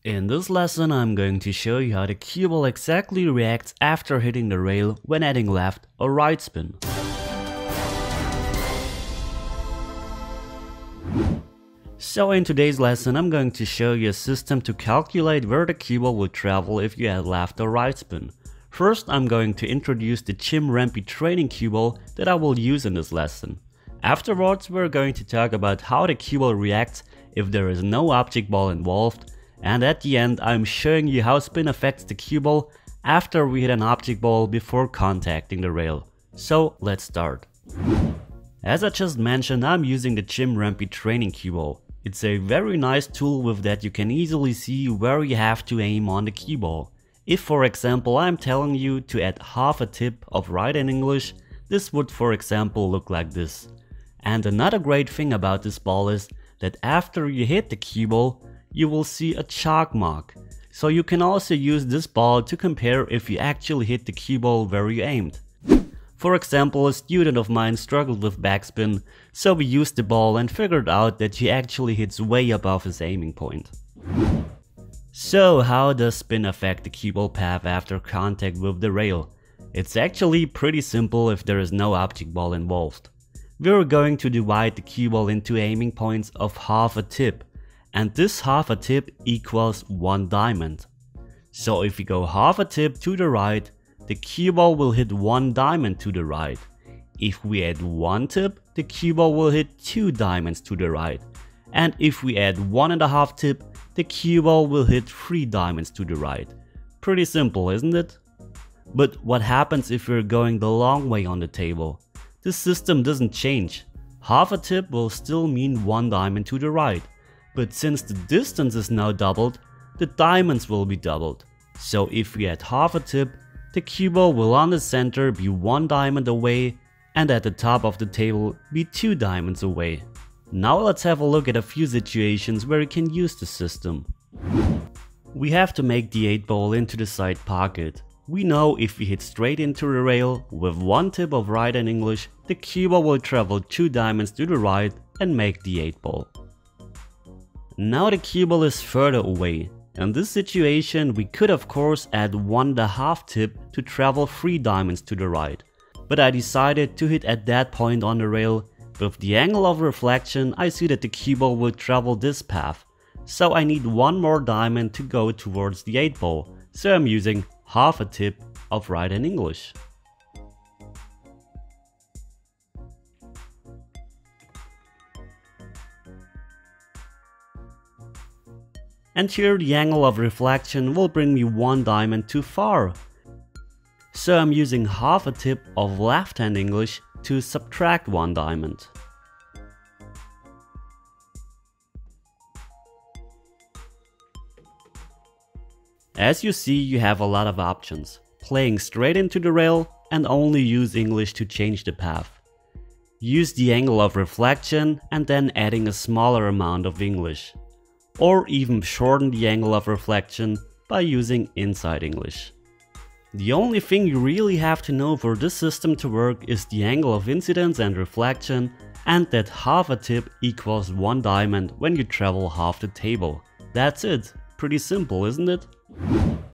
In this lesson I'm going to show you how the cue ball exactly reacts after hitting the rail when adding left or right spin. So in today's lesson I'm going to show you a system to calculate where the cue ball will travel if you add left or right spin. First I'm going to introduce the Chimp training cue ball that I will use in this lesson. Afterwards we're going to talk about how the cue ball reacts if there is no object ball involved, and at the end I'm showing you how spin affects the cue ball after we hit an object ball before contacting the rail. So let's start. As I just mentioned, I'm using the Chimp training cue ball. It's a very nice tool with that you can easily see where you have to aim on the cue ball. If for example I'm telling you to add half a tip of right in English, this would for example look like this. And another great thing about this ball is that after you hit the cue ball, you will see a chalk mark. So you can also use this ball to compare if you actually hit the cue ball where you aimed. For example, a student of mine struggled with backspin, so we used the ball and figured out that he actually hits way above his aiming point. So how does spin affect the cue ball path after contact with the rail? It's actually pretty simple if there is no object ball involved. We're going to divide the cue ball into aiming points of half a tip, and this half a tip equals 1 diamond. So if we go half a tip to the right, the cue ball will hit 1 diamond to the right. If we add 1 tip, the cue ball will hit 2 diamonds to the right. And if we add 1.5 tip, the cue ball will hit 3 diamonds to the right. Pretty simple, isn't it? But what happens if we're going the long way on the table? This system doesn't change. Half a tip will still mean 1 diamond to the right. But since the distance is now doubled, the diamonds will be doubled. So if we add half a tip, the cue ball will on the center be 1 diamond away and at the top of the table be 2 diamonds away. Now let's have a look at a few situations where you can use the system. We have to make the 8 ball into the side pocket. We know if we hit straight into the rail with 1 tip of right in English, the cue ball will travel 2 diamonds to the right and make the 8 ball. Now the cue ball is further away. In this situation we could of course add 1.5 tip to travel 3 diamonds to the right. But I decided to hit at that point on the rail. With the angle of reflection I see that the cue ball will travel this path. So I need 1 more diamond to go towards the 8 ball. So I'm using half a tip of right in English. And here the angle of reflection will bring me 1 diamond too far. So I'm using half a tip of left hand English to subtract 1 diamond. As you see, you have a lot of options. Playing straight into the rail and only use English to change the path. Use the angle of reflection and then adding a smaller amount of English. Or even shorten the angle of reflection by using inside English. The only thing you really have to know for this system to work is the angle of incidence and reflection, and that half a tip equals 1 diamond when you travel half the table. That's it. Pretty simple, isn't it?